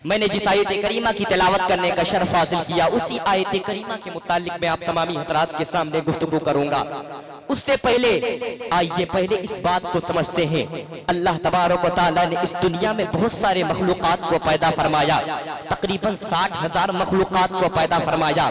میں نے جس آیت کریمہ کی تلاوت کرنے کا شرف حاصل کیا اسی آیت کریمہ کے متعلق میں آپ تمامی حضرات کے سامنے گفتگو کروں گا۔ اس سے پہلے آئیے پہلے اس بات کو سمجھتے ہیں، اللہ تبارک و تعالیٰ نے اس دنیا میں بہت سارے مخلوقات کو پیدا فرمایا، تقریباً 60,000 مخلوقات کو پیدا فرمایا۔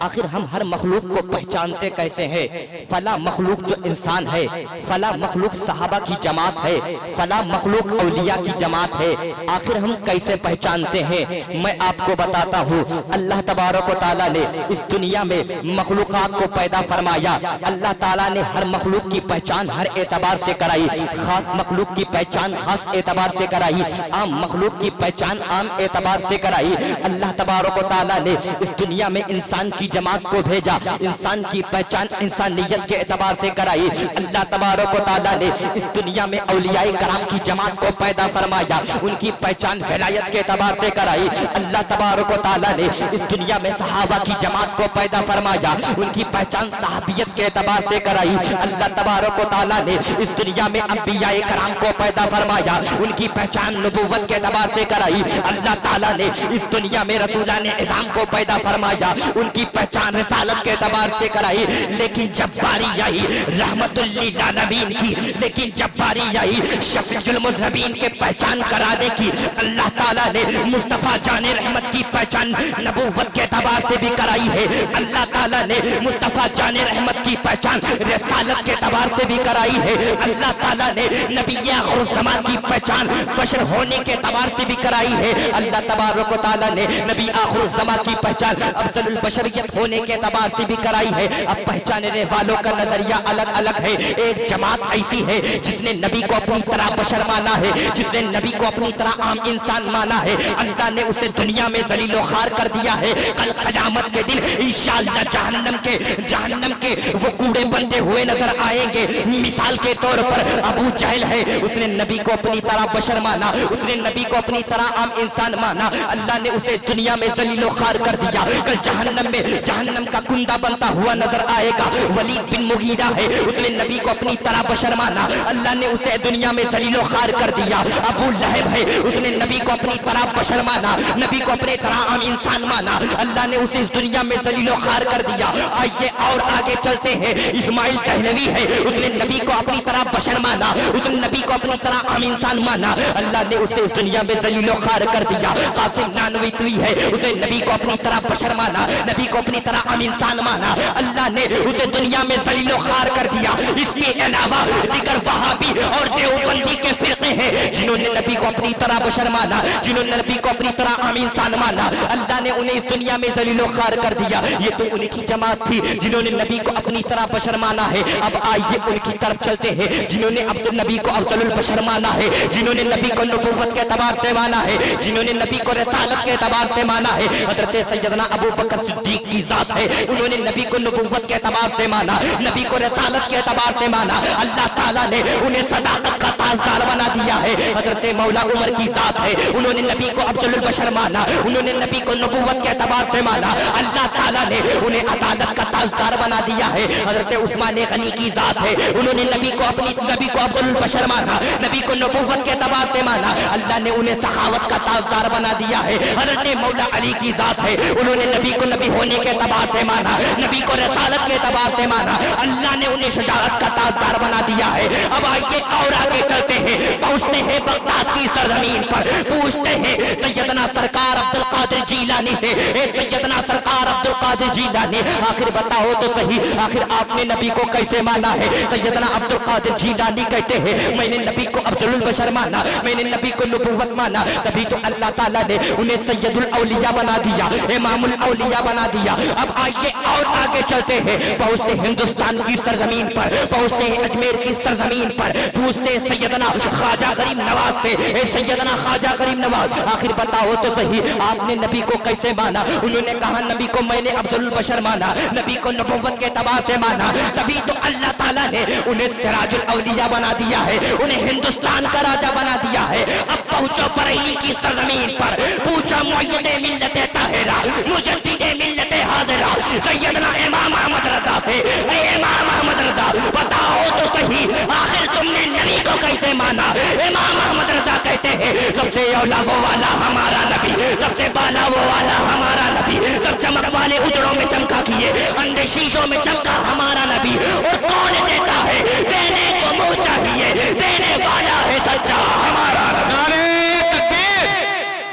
آخر ہم ہر مخلوق کو پہچانتے کیسے ہیں؟ فلاں مخلوق جو انسان ہے، فلاں مخلوق صحابہ کی جماعت ہے، فلاں مخلوق اولیاء کی جماعت ہے، آخر ہم کیسے پہچانتے ہیں؟ میں آپ کو بتاتا ہوں۔ اللہ تبارک و تعالیٰ نے اس دنیا میں مخلوقات کو پیدا فرمایا۔ اللہ تعالیٰ نے ہر مخلوق کی پہچان ہر اعتبار سے کرائی، خاص مخلوق کی پہچان خاص اعتبار سے کرائی، عام مخلوق کی پہچان عام اعتبار سے کرائی۔ اللہ تبارک و تعالیٰ نے اس دنیا میں انسان کی جماعت کو بھیجا، انسان کی پہچان انسانیت کے اعتبار سے کرائی۔ اللہ تبارک و تعالیٰ نے اس دنیا میں اولیاء کرام کی جماعت کو پیدا فرمایا، ان کی پہچان ولایت کے اعتبار سے کرائی۔ اللہ تبارک و تعالیٰ نے اس دنیا میں صحابہ کی جماعت کو پیدا فرمایا، ان کی پہچان صحابیت کے اعتبار سے کرائی۔ اللہ تبارک و تعالیٰ نے اس دنیا میں انبیاء کرام کو پیدا فرمایا، ان کی پہچان نبوت کے اعتبار سے کرائی۔ اللہ تعالیٰ نے اس دنیا میں رسولان اعظام کو پیدا فرمایا، ان کی پہچان رسالت کے اعتبار سے کرائی۔ لیکن جب باری آئی رحمت للعالمین کی، لیکن جب باری آئی شفیع المذنبین کے پہچان کرانے کی، اللہ تعالیٰ نے مصطفیٰ جان رحمت کی پہچان نبوت کے اعتبار سے بھی کرائی ہے۔ اللہ تعالیٰ نے مصطفیٰ جان رحمت کی پہچان رسالت کے اعتبار سے بھی کرائی ہے۔ اللہ تعالیٰ نے نبی آخر الزمان کی پہچان بشر ہونے کے اعتبار سے بھی کرائی ہے۔ اللہ تبارک و تعالیٰ نے نبی آخر الزمان کی پہچان افضل البشریت ہونے کے اعتبار سے بھی کرائی ہے۔ اب پہچاننے والوں کا نظریہ الگ الگ ہے۔ ایک جماعت ایسی ہے جس نے نبی کو اپنی طرح بشر مانا ہے، جس نے نبی کو اپنی طرح عام انسان مانا ہے۔ اللہ نے اسے دنیا میں ذلیل و خوار کر دیا ہے۔ کل قیامت کے دن انشاءاللہ جہنم کے وہ کوڑے بنتے ہوئے نظر آئیں گے۔ مثال کے طور پر ابو جہل ہے، اس نے نبی کو اپنی طرح بشر مانا، اس نے نبی کو اپنی طرح عام انسان مانا۔ اللہ نے اسے دنیا میں ذلیل و خوار کر دیا، کل جہنم کا کندہ بنتا ہوا نظر آئے گا۔ ولید بن مغیرہ ہے، اس نے نبی کو اپنی طرح بشر مانا، اللہ نے اسے دنیا میں ذلیل و خوار کر دیا۔ ابو لہب ہے، اس نے نبی کو اپنی طرح بشر مانا، نبی کو اپنی طرح عام انسان مانا، اللہ نے اسے اس دنیا میں ذلیل و خوار کر دیا۔ آئیے اور آگے چلتے ہیں۔ اسماعیل دہلوی ہے، اس نے نبی کو اپنی طرح بشر مانا، اس نے نبی کو اپنی طرح عام انسان مانا، اللہ نے اسے اس دنیا میں ذلیل و خوار کر دیا۔ قاسم نانوتوی ہے، اس نے نبی کو اپنی طرح بشر مانا، نبی کو اپنی طرح عام انسان مانا، اللہ نے اسے دنیا میں ذلیل و خوار کر دیا۔ اس کے علاوہ دیگر وہابی اور دیوبندی کے فرقے ہیں جنہوں نے نبی کو اپنی طرح بشر مانا، جنہوں نے نبی کو اپنی طرح عام انسان مانا، اللہ نے انہیں اس دنیا میں ذلیل و خوار کر دیا۔ یہ تو ان کی جماعت تھی جنہوں نے نبی کو اپنی طرح بشر مانا ہے۔ اب آئیے ان کی طرف چلتے ہیں جنہوں نے نبی کو افضل البشر مانا ہے، جنہوں نے نبی کو نبوت کے اعتبار سے مانا ہے، جنہوں نے نبی کو رسالت کے اعتبار سے مانا ہے۔ حضرت سیدنا ابو بکر صدیق کی ذات ہے، انہوں نے نبی کو نبوت کے اعتبار سے مانا، نبی کو رسالت کے اعتبار سے مانا، اللہ تعالیٰ نے انہیں صداقت کا تاجدار بنا دیا ہے۔ حضرت مولا عمر کی ذات ہے، انہوں نے نبی کو افضل البشر مانا، انہوں نے نبی کو نبوت کے اعتبار سے مانا، اللہ تعالیٰ نے انہیں عدالت کا تاجدار بنا دیا ہے۔ حضرت عثمان غنی کی ذات ہے، انہوں نے نبی کو افضل البشر مانا، نبی کو نبوت کے اعتبار سے مانا، اللہ نے انہیں سخاوت کا تاجدار بنا دیا ہے۔ حضرت مولا علی کی ذات ہے، انہوں نے نبی کو نبی ہونے کے اعتبار سے مانا، نبی کو رسالت کے اعتبار سے مانا، اللہ نے انہیں شجاعت کا تاجدار بنا دیا ہے۔ اب آئیے اور آگے چلتے ہیں، پہنچتے ہیں بغداد کی سرزمین پر، پوچھتے ہیں سیدنا سرکار عبد القادر جیلانی سے، سیدنا سرکار عبد القادر جیلانی آخر بتاؤ تو صحیح، آخر آپ نے نبی کو کیسے مانا ہے؟ سیدنا عبد القادر جیلانی کہتے ہیں میں نے نبی کو افضل البشر مانا، میں نے نبی کو نبوت مانا، تبھی تو اللہ تعالیٰ نے انہیں سید الاولیاء بنا دیا، امام الاولیاء بنا دیا۔ اب آئیے اور آگے چلتے ہیں، پہنچتے ہندوستان کی سرزمین پر، پہنچتے ہیں اجمیر کی سرزمین پر، پوچھتے ہیں سیدنا خواجہ غریب نواز سے، سیدنا خواجہ غریب نواز آخر بتاؤ تو صحیح آپ نے نبی کو کیسے مانا؟ انہوں نے کہا نبی کو میں نے افضل البشر مانا، نبی کو نبوت کے اعتبار سے مانا، تبھی تو اللہ تعالیٰ نے انہیں سراج الاولیاء بنا دیا ہے، انہیں ہندوستان کا راجہ بنا دیا ہے۔ اب پہنچو بریلی کی سرزمین پر، پوچھا مؤید ملت طاہرہ مجدد ملت حاضرہ سیدنا امام احمد رضا سے، اے امام احمد رضا بتاؤ تو صحیح آخر تم نے نبی کو کیسے مانا؟ امام احمد رضا کہتے ہیں سب سے اولا وہ والا ہمارا نبی नबी, सबसे बाला वो वाला हमारा नबी, सब चमक वाले उजड़ों में चमका किए, अंधे शीशों में चमका हमारा नबी। और कौन देता है, देने को मुंह चाहिए, देने वाला है सच्चा हमारा नबी। नारे तकबीर,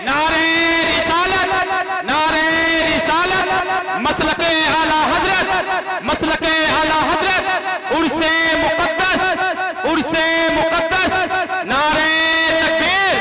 नारे रिसालत, नारे रिसालत, मसलके आला हजरत, मसलके आला हजरत, उर्से मुकद्दस, उर्से मुकद्दस, नारे तकबीर,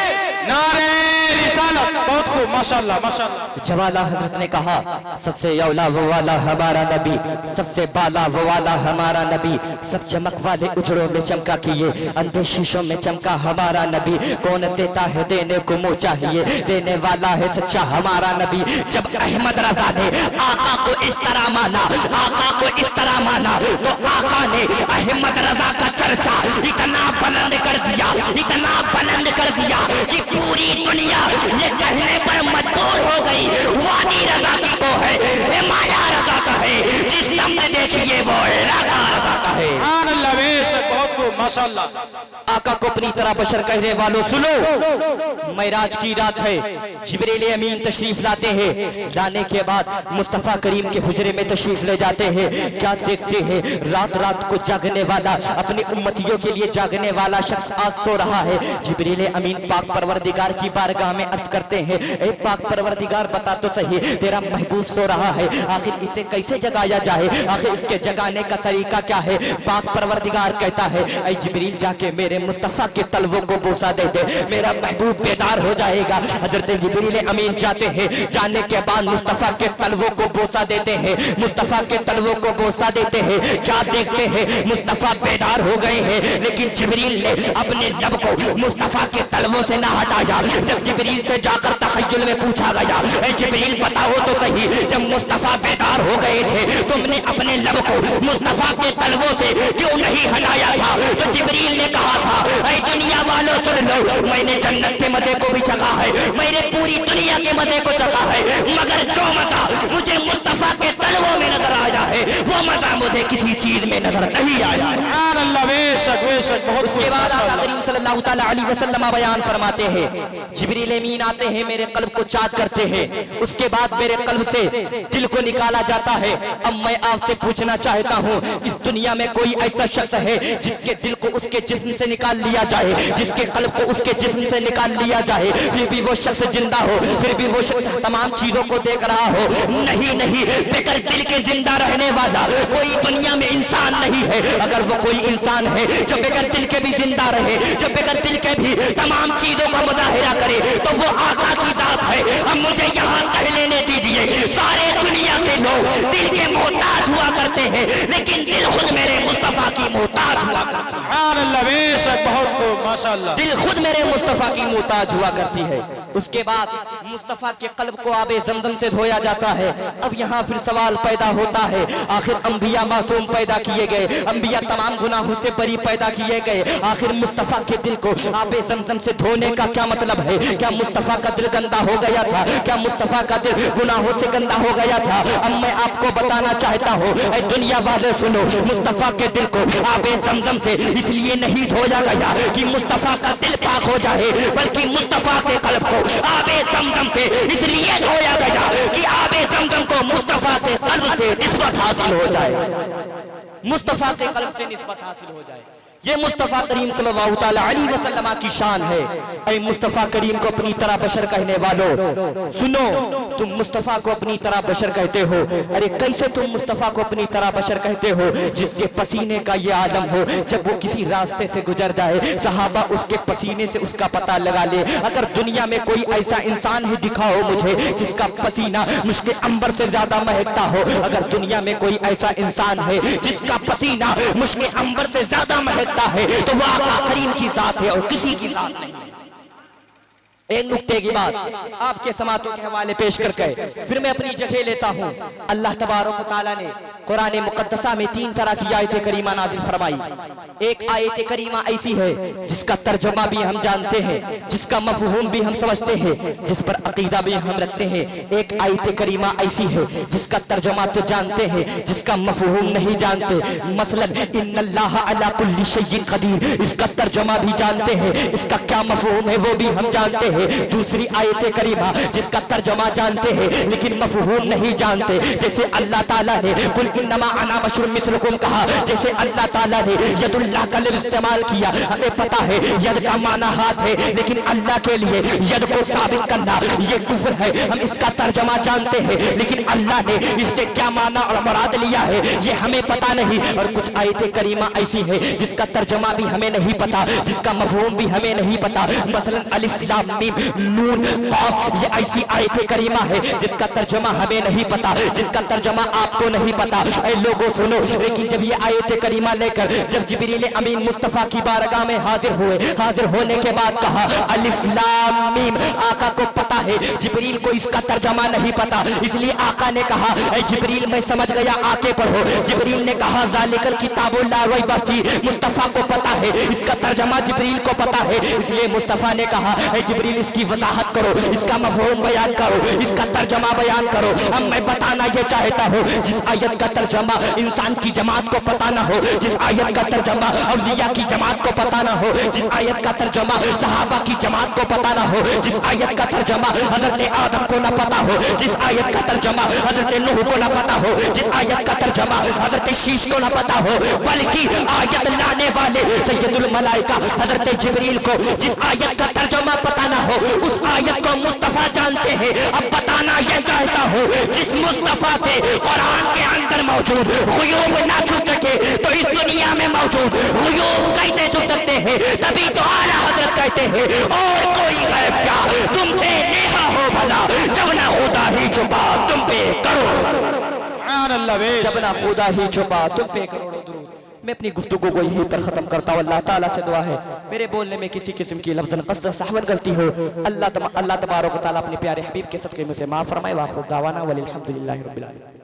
नारे रिसालत। बहुत खूब, माशाअल्लाह माशाअल्लाह। जवाला हजरत ने कहा सबसे औला वो वाला हमारा नबी, सबसे बाला वो वाला हमारा नबी, सब चमक वाले उजड़ों में चमका किए, अंधे शीशों में चमका हमारा नबी। कौन देता है, देने को मुंह चाहिए, देने वाला है सच्चा हमारा नबी। जब अहमद रजा ने आका को इस तरह माना, आका को इस तरह माना, तो आका ने अहमद रजा का चर्चा इतना बुलंद कर दिया, इतना बुलंद कर दिया कि पूरी दुनिया ये कहने पर मजबूर हो गई, वादी रजा की को है, हिमालय रजा का है, जिस हमने देखिए वो राधा रजा का है। सुभान अल्लाह, बेशक, बहुत खूब, माशाअल्लाह। आका को अपनी तरह बशर कहने वालों सुनो, मेराज की रात है, जिब्रील अमीन तशरीफ लाते हैं, लाने के बाद मुस्तफा करीम के हुजरे में तशरीफ ले जाते हैं। क्या देखते हैं, रात रात को जागने वाला, अपने उम्मतियों के लिए जागने वाला शख्स आज सो रहा है। जिब्रील अमीन पाक परवरदिगार की बारगाह में अर्ज करते हैं, ए पाक परवरदिगार बता तो सही, तेरा महबूब सो रहा है, आखिर इसे कैसे जगाया जाए, आखिर इसके जगाने का तरीका क्या है। पाक परवरदिगार कहता है, ऐ जिब्रील जाके मेरे मुस्तफा के तलवों को बोसा दे दे, मेरा महबूब बेदार हो जाएगा। हजरत जिब्रील अमीन जाते हैं, जाने के बाद मुस्तफा के तलवों को बोसा देते हैं, मुस्तफा के तलवों को बोसा देते हैं। क्या देखते हैं, मुस्तफा बेदार हो गए हैं, लेकिन जिब्रील ने अपने लब को मुस्तफा के तलवों से ना हटाया। जब जिब्रील से जाकर तखय्युल में पूछा गया, ऐ जिब्रील बताओ तो सही, जब मुस्तफा बेदार हो गए थे तुमने अपने लब को मुस्तफा के तलवों से क्यों नहीं हटाया था। तो जिब्रील ने कहा था, ऐ दुनिया वालों सुन लो, मैंने जन्नत के मजे को भी चखा है, मैंने पूरी दुनिया के मजे को चखा है, मगर जो मजा मुझे मुस्तफा के तलवों में नजर आया है वो मजा मुझे किसी चीज में नजर नहीं आया। सुभान अल्लाह, बेशक बेशक, बहुत उसके बाद आका करीम सल्लल्लाहु तआला अलैहि वसल्लम बयान फरमाते हैं, जिब्रील अमीन आते हैं, मेरे कल्ब को चाक करते हैं, उसके बाद मेरे कल्ब से दिल को निकाला जाता है। अब मैं आपसे पूछना चाहता हूँ, इस दुनिया में कोई ऐसा शख्स है जिसके दिल को उसके जिस्म से निकाल लिया जाए, जिसके कल्ब को उसके जिस्म से निकाल लिया जाए, फिर भी वो शख्स जिंदा हो, फिर भी वो शख्स तमाम चीजों को देख रहा हो? नहीं नहीं, बगैर दिल के जिंदा रहने वाला कोई दुनिया में इंसान नहीं है। अगर वो कोई इंसान है जो बगैर दिल के भी जिंदा रहे, जो बगैर दिल के भी तमाम चीजों का मुजाहिरा करे, तो वो आका की जात है। अब मुझे यहाँ कह लेने दीजिए, सारे दुनिया के लोग दिल के मोहताज हुआ करते हैं, लेकिन दिल खुद मेरे मुस्तफा की मोहताज हुआ करता है। सुभान अल्लाह, बेशक, बहुत खूब, माशाअल्लाह। दिल खुद मेरे मुस्तफा की मोहताज हुआ करती है। उसके बाद मुस्तफा के कल्ब को आबे ज़मज़म से धोया जाता है। अब यहाँ फिर सवाल पैदा होता है, आखिर अंबिया मासूम पैदा किए गए, अंबिया तमाम गुनाहों से बरी पैदा किए गए, आखिर मुस्तफा के दिल को आबे ज़मज़म से धोने का क्या मतलब है? क्या मुस्तफा का दिल गंदा हो गया था? क्या मुस्तफा का दिल गुनाहों से गंदा हो गया था? अब मैं आपको बताना चाहता हूँ, ऐ दुनिया वाले सुनो, मुस्तफा के दिल को आबे ज़मज़म से इसलिए नहीं धोया गया कि मुस्तफा का दिल पाक हो जाए, बल्कि मुस्तफा के कल्ब को आबे ज़मज़म से इसलिए धोया गया कि आबे ज़मज़म को मुस्तफा के कल्ब से निस्बत हासिल हो जाए, मुस्तफा के कल्ब से निस्बत हासिल हो जाए। ये मुस्तफ़ा करीम सल्लल्लाहु तआला अलैहि वसल्लम की शान है। ऐ मुस्तफ़ा करीम को अपनी तरह बशर कहने वालों सुनो, तुम मुस्तफ़ा को अपनी तरह बशर कहते हो। अरे कैसे तुम मुस्तफ़ा को अपनी तरह बशर कहते हो जिसके पसीने का ये आलम हो? जब वो किसी रास्ते से गुजर जाए, सहाबा उसके पसीने से उसका पता लगा ले। अगर दुनिया में कोई ऐसा इंसान है दिखाओ मुझे जिसका पसीना मुश्क अंबर से ज्यादा महकता हो। अगर दुनिया में कोई ऐसा इंसान है जिसका पसीना मुश्क अंबर से ज्यादा महकता है तो वो आका करीम की जात है और किसी की जात नहीं। एक नुक्ते की बात आपके समातों के हवाले पेश करके फिर मैं अपनी जगह लेता हूँ। अल्लाह तबारक व तआला ने कुरान मुक़द्दसा में 3 तरह की आयत करीमा नाजिल फरमाई। एक आयत करीमा ऐसी है जिसका तर्जुमा भी हम जानते हैं, जिसका मफ़हूम भी हम समझते हैं, जिस पर अकीदा भी हम रखते हैं। एक आयत करीमा ऐसी है जिसका तर्जुमा तो जानते हैं, जिसका मफ़हूम नहीं जानते। मसलन इन्नल्लाह अला कुल्ली शैइन क़दीर, इसका तर्जुमा भी जानते हैं, इसका क्या मफ़हूम है वो भी हम जानते हैं। हैं दूसरी आयत करीमा जिसका तर्जमा जानते हैं लेकिन मफहूम नहीं जानते। जैसे अल्लाह ताला ने कुल इन्नमा अना बशरुम मिस्लुकुम कहा, जैसे अल्लाह ताला ने यदुल्लाह का लफ्ज़ इस्तेमाल किया। हमें पता है यद का माना हाथ है, लेकिन अल्लाह के लिए यद को साबित करना ये कुफ्र है। हम इसका तर्जमा जानते हैं लेकिन अल्लाह ने इससे क्या माना और मुराद लिया है ये हमें पता नहीं। और कुछ आयतें करीमा ऐसी है जिसका तर्जमा भी हमें नहीं पता, जिसका मफहूम भी हमें नहीं पता। मसलन अलिफ लाम मीम नून काफ, ये ऐसी आयतें करीमा है जिसका तर्जमा हमें नहीं पता, जिसका तर्जमा आपको नहीं पता। ऐ लोगों सुनो, लेकिन जब ये आयतें करीमा लेकर जब जिब्रील अमीन मुस्तफा की बारगाह में हाजिर हुए, हाजिर होने के बाद कहा अलिफ लाम मीम। आका को पता है, जिब्रील को इसका तर्जमा नहीं पता, इसलिए आका ने कहा ऐ जिब्रील मैं समझ गया, आके पढ़ो। जिब्रील ने कहा ज़ालिकल किताबुल ला रैब फीह, मुस्तफा को पता है इसका तर्जमा, जिब्रील को पता है, इसलिए मुस्तफा ने कहा ऐ जिब्रील इसकी वजाहत करो, इसका मफहूम बयान करो, इसका तर्जमा बयान करो। अब मैं बताना ये चाहता हूँ जिस आयत का तर्जमा इंसान की जमात को पता ना हो, जिस आयत का तर्जमा औलिया की जमात को पता ना हो, जिस आयत का तर्जमा सहाबा की जमात को पता ना हो, जिस आयत का तर्जमा हजरत आदम को ना पता हो, जिस आयत का तर्जमा हजरत नूह को ना पता हो, जिस आयत का तर्जमा हजरत शीश को ना पता हो, बल्कि आयत लाने वाले सैयदुल मलाइका हजरत जिब्रील को जिस आयत का तर्जमा पता ना हो उस आयत को मुस्तफा जानते हैं। अब बताना ये चाहता हूँ जिस मुस्तफा से कुरान के अंदर मौजूद गुयूब ना छूट सके तो इस दुनिया में मौजूद गुयूब कैसे छूट सकते हैं? तभी तो आला हजरत कहते हैं और कोई गैब क्या तुमसे नेहा हो भला, जब ना खुदा ही छुपा तुम पे करो, सुभान अल्लाह बेशक। जब ना खुदा ही छुपा तुम पे करोड़ों दुरूद। मैं अपनी गुफ्तगू को यहीं पर खत्म करता हूँ। अल्लाह ताला से दुआ है मेरे बोलने में किसी किस्म की लफ्ज़न क़स्दन सहवन गलती हो, अल्लाह तबारक व तआला अपने प्यारे हबीब के सदक़े में से माफ़ फरमाए। व आखिर दावाना वलिल हम्दुलिल्लाहि रब्बिल आलमीन।